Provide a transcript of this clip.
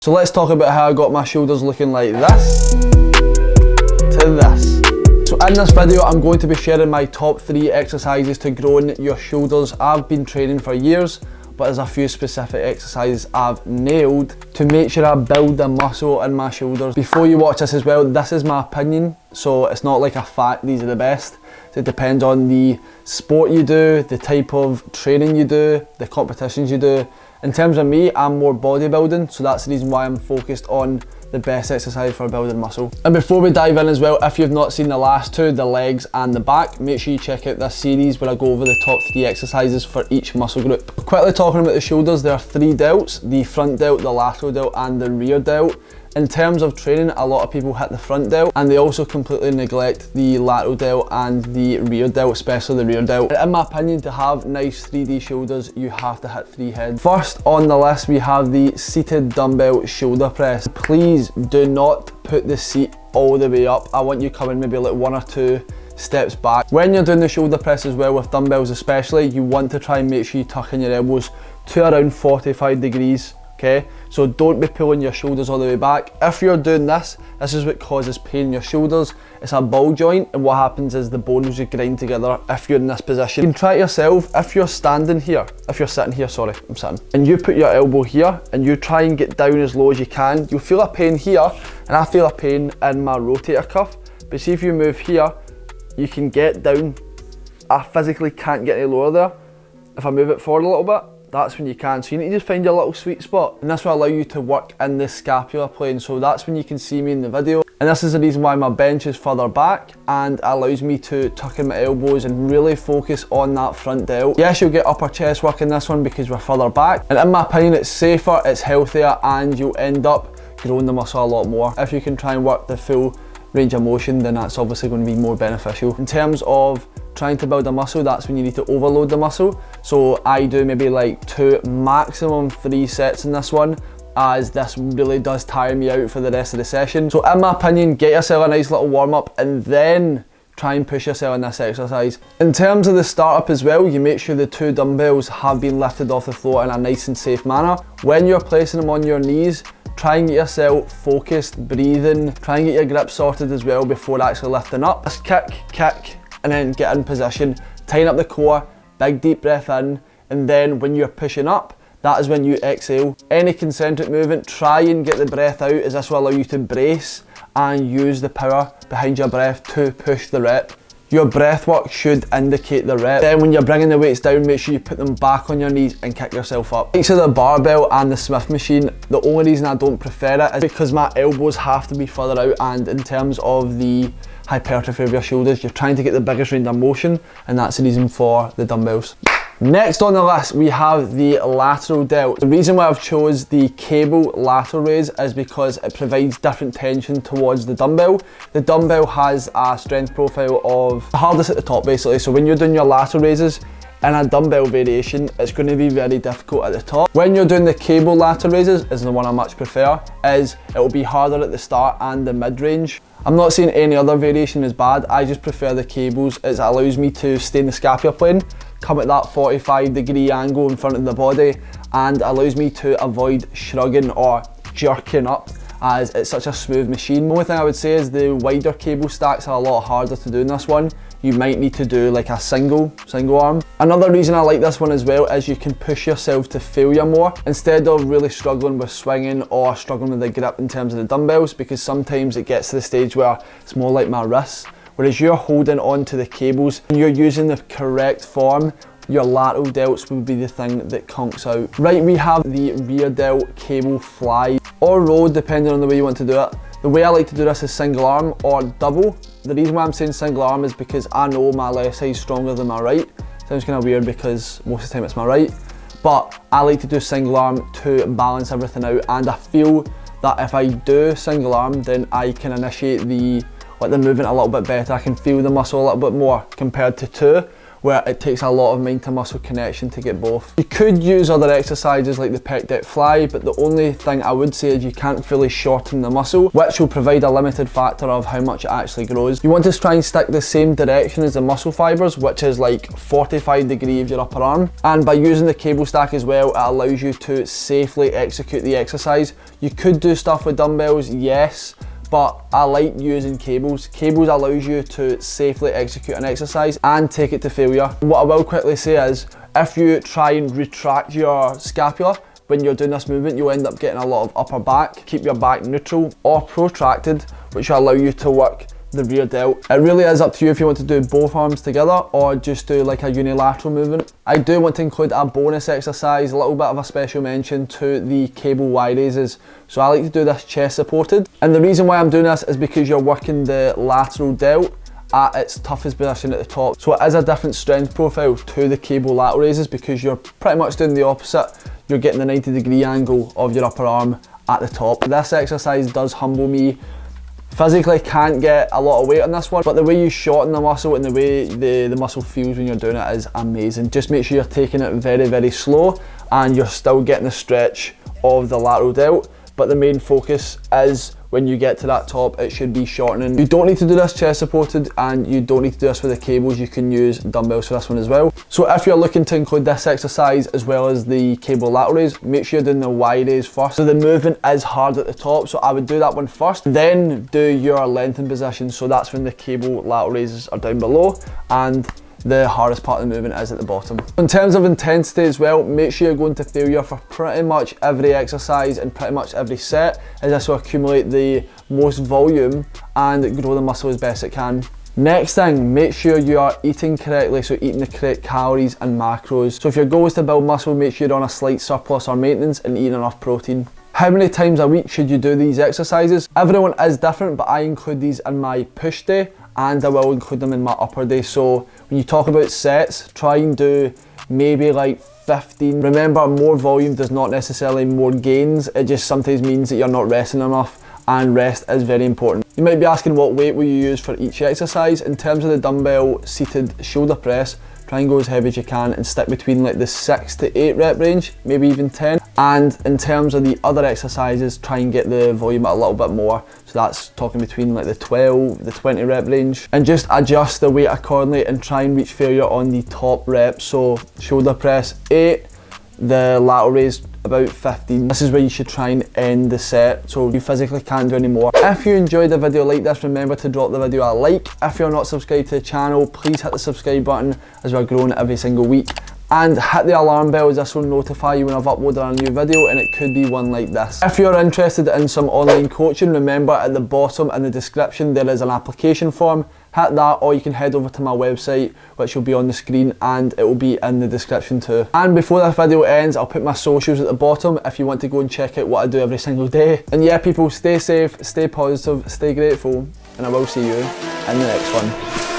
So let's talk about how I got my shoulders looking like this to this. So in this video I'm going to be sharing my top 3 exercises to growing your shoulders. I've been training for years, but there's a few specific exercises I've nailed to make sure I build the muscle in my shoulders. Before you watch this as well, this is my opinion, so it's not like a fact these are the best. It depends on the sport you do, the type of training you do, the competitions you do. In terms of me, I'm more bodybuilding, so that's the reason why I'm focused on the best exercise for building muscle. And before we dive in as well, if you've not seen the last two, the legs and the back, make sure you check out this series where I go over the top 3 exercises for each muscle group. Quickly talking about the shoulders, there are 3 delts, the front delt, the lateral delt and the rear delt. In terms of training, a lot of people hit the front delt and they also completely neglect the lateral delt and the rear delt, especially the rear delt. In my opinion, to have nice 3D shoulders, you have to hit 3 heads. First on the list, we have the seated dumbbell shoulder press. Please do not put the seat all the way up. I want you coming maybe like 1 or 2 steps back. When you're doing the shoulder press as well, with dumbbells especially, you want to try and make sure you tuck in your elbows to around 45 degrees. Okay, so don't be pulling your shoulders all the way back. If you're doing this, this is what causes pain in your shoulders. It's a ball joint, and what happens is the bones will grind together if you're in this position. You can try it yourself. If you're standing here, if you're sitting here, sorry, I'm sitting, and you put your elbow here and you try and get down as low as you can, you'll feel a pain here, and I feel a pain in my rotator cuff. But see, if you move here, you can get down. I physically can't get any lower there. If I move it forward a little bit, that's when you can. So you need to just find your little sweet spot, and this will allow you to work in the scapular plane. So that's when you can see me in the video, and this is the reason why my bench is further back and allows me to tuck in my elbows and really focus on that front delt. Yes, you'll get upper chest work in this one because we're further back, and in my opinion it's safer, it's healthier, and you'll end up growing the muscle a lot more. If you can try and work the full range of motion, then that's obviously going to be more beneficial. In terms of trying to build a muscle, that's when you need to overload the muscle. So I do maybe like 2, maximum 3 sets in this one, as this really does tire me out for the rest of the session. So in my opinion, get yourself a nice little warm up and then try and push yourself in this exercise. In terms of the startup as well, you make sure the 2 dumbbells have been lifted off the floor in a nice and safe manner. When you're placing them on your knees, try and get yourself focused, breathing, try and get your grip sorted as well before actually lifting up. Just kick, and then get in position, tighten up the core, big deep breath in, and then when you're pushing up, that is when you exhale. Any concentric movement, try and get the breath out, as this will allow you to brace and use the power behind your breath to push the rep. Your breath work should indicate the rep. Then when you're bringing the weights down, make sure you put them back on your knees and kick yourself up. Next to the barbell and the Smith machine, the only reason I don't prefer it is because my elbows have to be further out, and in terms of the hypertrophy of your shoulders, you're trying to get the biggest range of motion, and that's the reason for the dumbbells. Next on the list, we have the lateral delt. The reason why I've chose the cable lateral raise is because it provides different tension towards the dumbbell. The dumbbell has a strength profile of the hardest at the top basically, so when you're doing your lateral raises in a dumbbell variation, it's going to be very difficult at the top. When you're doing the cable lateral raises, is the one I much prefer, is it will be harder at the start and the mid-range. I'm not saying any other variation is bad, I just prefer the cables as it allows me to stay in the scapular plane, come at that 45-degree angle in front of the body, and allows me to avoid shrugging or jerking up, as it's such a smooth machine. The only thing I would say is the wider cable stacks are a lot harder to do in this one. You might need to do like a single arm. Another reason I like this one as well is you can push yourself to failure more instead of really struggling with swinging or struggling with the grip in terms of the dumbbells, because sometimes it gets to the stage where it's more like my wrists. Whereas you're holding on to the cables and you're using the correct form, your lateral delts will be the thing that conks out. Right, we have the rear delt cable fly or row, depending on the way you want to do it. The way I like to do this is single arm or double. The reason why I'm saying single arm is because I know my left side is stronger than my right. Sounds kind of weird because most of the time it's my right, but I like to do single arm to balance everything out, and I feel that if I do single arm, then I can initiate the movement a little bit better. I can feel the muscle a little bit more compared to 2. where it takes a lot of mind to muscle connection to get both. You could use other exercises like the pec deck fly, but the only thing I would say is you can't fully shorten the muscle, which will provide a limited factor of how much it actually grows. You want to try and stick the same direction as the muscle fibers, which is like 45 degrees of your upper arm. And by using the cable stack as well, it allows you to safely execute the exercise. You could do stuff with dumbbells, yes, but I like using cables. Cables allows you to safely execute an exercise and take it to failure. What I will quickly say is, if you try and retract your scapula when you're doing this movement, you'll end up getting a lot of upper back. Keep your back neutral or protracted, which will allow you to work the rear delt. It really is up to you if you want to do both arms together or just do like a unilateral movement. I do want to include a bonus exercise, a little bit of a special mention to the cable Y raises. So I like to do this chest supported. And the reason why I'm doing this is because you're working the lateral delt at its toughest position at the top. So it is a different strength profile to the cable lateral raises because you're pretty much doing the opposite. You're getting the 90-degree angle of your upper arm at the top. This exercise does humble me. Physically can't get a lot of weight on this one, but the way you shorten the muscle and the way the muscle feels when you're doing it is amazing. Just make sure you're taking it very, very slow and you're still getting the stretch of the lateral delt, but the main focus is when you get to that top, it should be shortening. You don't need to do this chest supported and you don't need to do this with the cables. You can use dumbbells for this one as well. So if you're looking to include this exercise as well as the cable lateral raise, make sure you're doing the Y raise first. So the movement is hard at the top, so I would do that one first, then do your lengthen position. So that's when the cable lateral raises are down below and the hardest part of the movement is at the bottom. In terms of intensity as well, make sure you're going to failure for pretty much every exercise and pretty much every set, as this will accumulate the most volume and grow the muscle as best it can. Next thing, make sure you are eating correctly, so eating the correct calories and macros. So if your goal is to build muscle, make sure you're on a slight surplus or maintenance and eating enough protein. How many times a week should you do these exercises? Everyone is different, but I include these in my push day and I will include them in my upper day. So when you talk about sets, try and do maybe like 15. Remember, more volume does not necessarily more gains. It just sometimes means that you're not resting enough, and rest is very important. You might be asking what weight will you use for each exercise. In terms of the dumbbell seated shoulder press, try and go as heavy as you can and stick between like the 6 to 8 rep range, maybe even 10. And in terms of the other exercises, try and get the volume a little bit more. So that's talking between like the 12, the 20 rep range. And just adjust the weight accordingly and try and reach failure on the top reps. So shoulder press 8, the lateral raise about 15. This is where you should try and end the set, so you physically can't do any more. If you enjoyed the video like this, remember to drop the video a like. If you're not subscribed to the channel, please hit the subscribe button as we're growing every single week. And hit the alarm bell as this will notify you when I've uploaded a new video, and it could be one like this. If you're interested in some online coaching, remember at the bottom in the description there is an application form. Hit that, or you can head over to my website, which will be on the screen and it will be in the description too. And before this video ends, I'll put my socials at the bottom if you want to go and check out what I do every single day. And yeah people, stay safe, stay positive, stay grateful, and I will see you in the next one.